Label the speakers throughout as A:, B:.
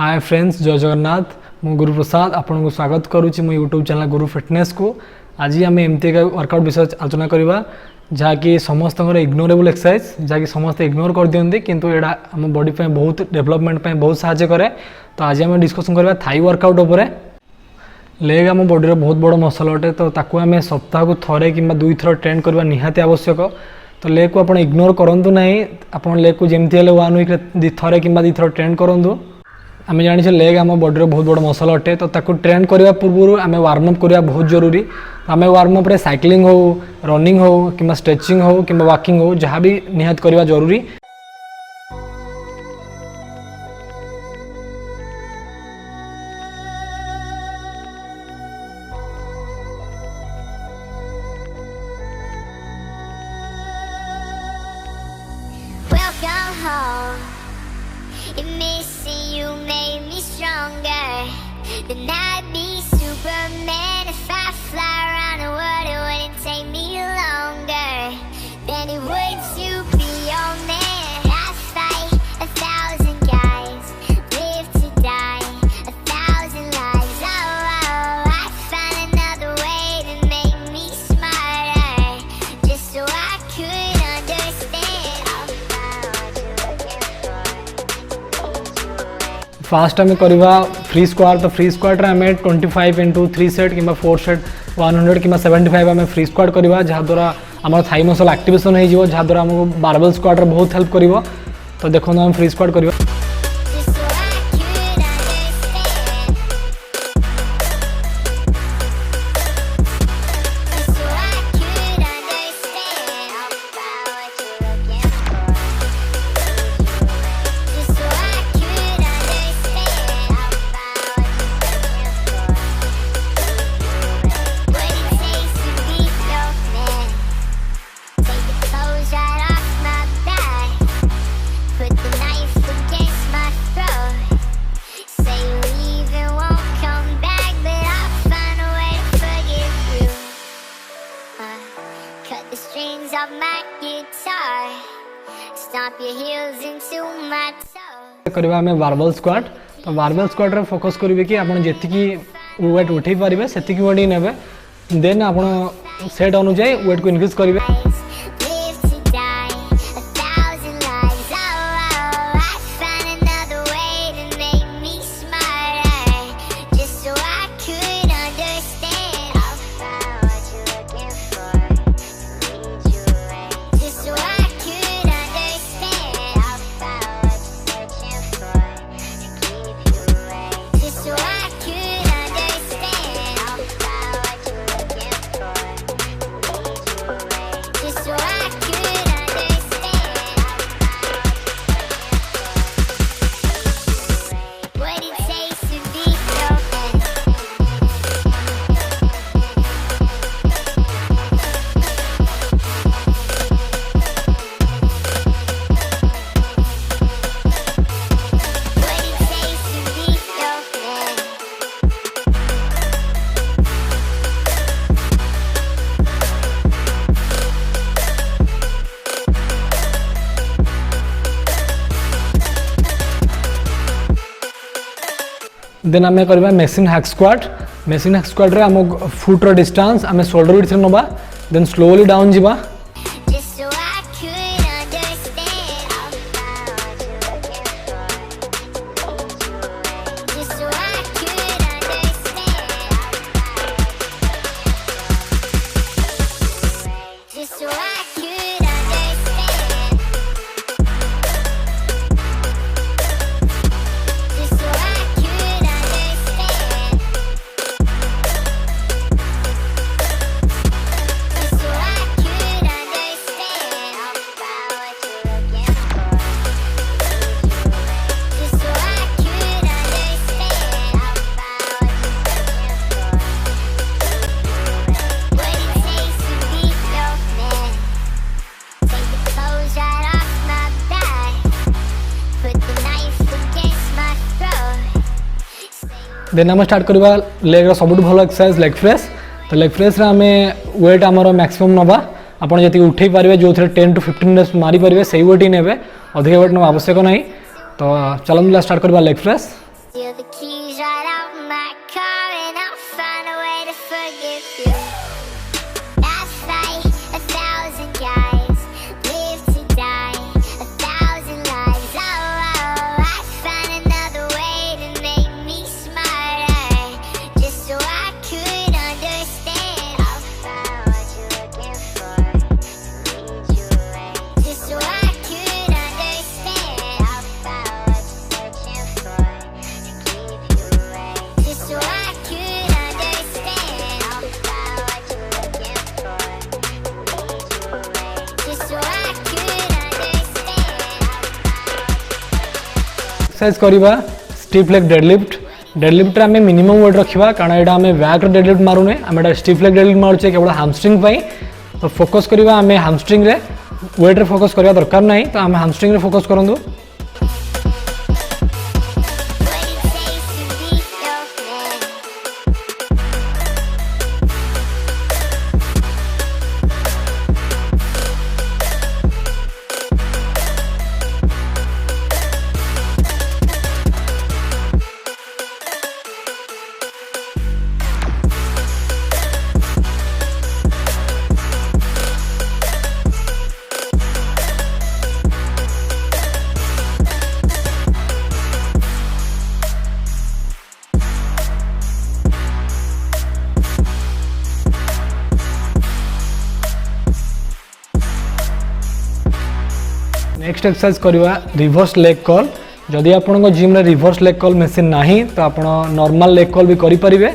A: Hi friends, जय जगन्नाथ। मु गुरुप्रसाद आपन को स्वागत करुच्ची मो यूट्यूब चैनल गुरुफिटनेस को। आज आम एमती वर्कआउट विषय आलोचना करवा जहाँकि समस्त इग्नोरेबल एक्सरसाइज जहाँकि समस्त इग्नोर कर दिखती किंतु एटा आम बॉडी पे बहुत डेवलपमेंट पे बहुत सहायता करे। तो आज आम डिस्कसन करवा थाई वर्कआउट उपरे। लेग आम बॉडी बहुत बड़ मसल अटे, तो ताकू आम सप्ताह को थरे कि दुई थर ट्रेन करवा निहाती आवश्यक। तो लेग को आप इग्नोर करूँ ना, आप लेग को जमती है 1 वीक थरे कि 2 थर ट्रेन करूँ। आम जानी लेग आम बॉडी बहुत बड़ मसल अटे, तो ताकू ट्रेन करने पूर्व आम वार्मअप करवा बहुत जरूरी। आम वार्मअप रे साइक्लिंग हो, रनिंग हो कि स्ट्रेचिंग हो कि वॉकिंग हो जहाँ भी निहात करवा जरूरी।
B: And missing you made me stronger. Then I'd be Superman if I fly around the world. It wouldn't take me longer than it would to be your man. I fight 1,000 guys, live to die 1,000 lives. Oh, I find another way to make me smarter, just so I could understand.
A: Fast आम करवा free squat. तो free squat आम 25 into 3 set कि 4 set 100 कि 75 आम free squat करवा, जहाँद्वारा आम thigh muscle activation हो, जहाँद्वारा आमको बारबेल स्क्वाट बहुत हेल्प कर। तो देखो आम फ्री स्क्वाट करवा। करवा आम बारबेल स्क्वाट। तो बारबेल स्क्वाट रे फोकस करेंगे कि आप जी वेट उठे पारे से वेट ही ने, देन आप सेट अनुसार वेट को इनक्रीज करेंगे। देन आम करवा machine hack squat. Machine hack squat रे आम फुट रो डिस्टेंस आम शोल्डर विड्थ नबा, देन स्लोली डाउन जीवा। देन आम स्टार्ट करवा लेग रो सबुठ भल एक्सरसाइज लेग प्रेस। तो लेग प्रेस रे आम वेट आमर मैक्सिमम नवा, आप जी उठे पारे जो 10 to 15 रेप्स मारी पारे से वेट ही ने, अधिक वेट ना आवश्यक ना। तो चलो स्टार्ट करवा leg press.
B: Steal the keys right out my car and I'll find a way to forgive you. I fight 1,000 guys, live to die 1,000 lives. Oh, I find another way to make me smarter, just so I could understand. I'll find what you're looking for, lead you away, just so I could understand. I'll find what you're searching for, to keep you away, just so I could understand. I'll find what you're looking for, lead you away, just so I could understand.
A: Exercise करवा stiff leg deadlift deadlift आम minimum weight रखा कारण यहाँ आम back deadlift मारूने आम stiff leg deadlift मारुचे केवल हामस्ट्रिंग तो focus करवा आम हामस्ट्रिंग रे वेट रे फोकस करवा दरकार नहीं तो आम हामस्ट्रिंग रे फोकस करूँ
B: What it takes to be your man.
A: Next exercise करवा रिवर्स लेग कर्ल जदि आपण जिम रे रिवर्स लेग कर्ल मशीन नहीं तो आप नॉर्मल लेग कर्ल भी करेंगे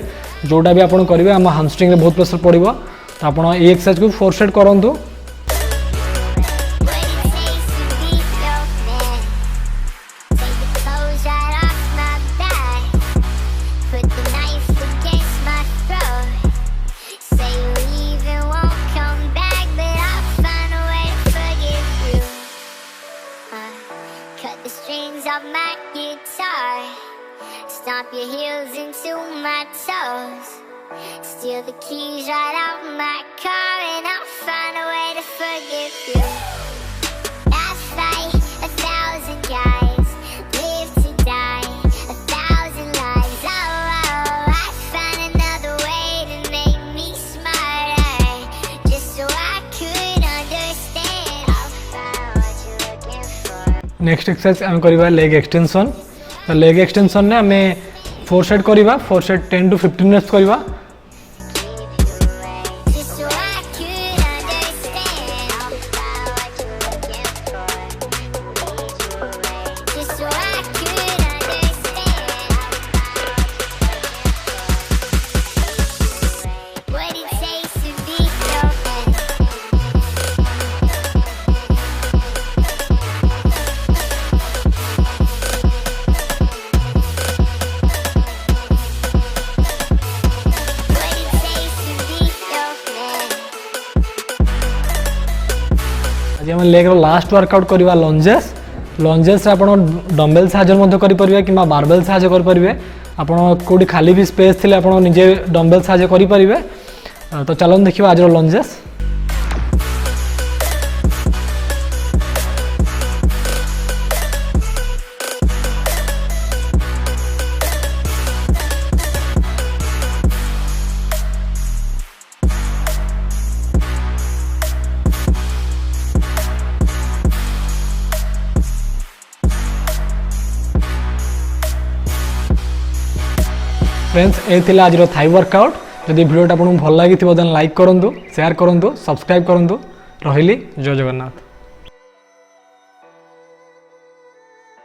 A: जोटा भी आप करेंगे आम हामस्ट्रिंग रे बहुत प्रेशर पड़ो तो आप ये एक्सरसाइज को 4 सेट करूँ
B: What it takes to be your man. Take the clothes right off my back, put the knife against my throat. Say you leave and won't come back, but I'll find a way to forgive you. Cut the strings off my guitar, stomp your heels into my toes. Steal the keys right out my car and I'll find a way to forgive you. I fight 1,000 guys, live to die 1,000 lives. Oh, I find another way to make me smarter, just so I could understand. I'll find what you're looking for.
A: Next exercise आम करवा leg extension तो leg extension ने आम 4 set करवा 4 set 10 to 15 minutes करवा
B: Just so I could understand. I'll find what you're looking for, lead you away, just so I could understand. What it takes to be your man. What it takes to be your man.
A: आज आम leg last workout करवा lunges lunges आप dumbbell साहाଯ୍य करेंगे कि barbell साहाଯ୍य करेंगे आप कौटी खाली भी स्पेस थी आप निजे डम्बेल साहाଯ୍य करेंगे तो चलो देखिए आज लंजेस फ्रेंड्स ये थी आज थाई वर्कआउट जदि वीडियोटा आपको भल लगी देन लाइक करूँ शेयर करूँ सब्सक्राइब करूँ रही जय जगन्नाथ।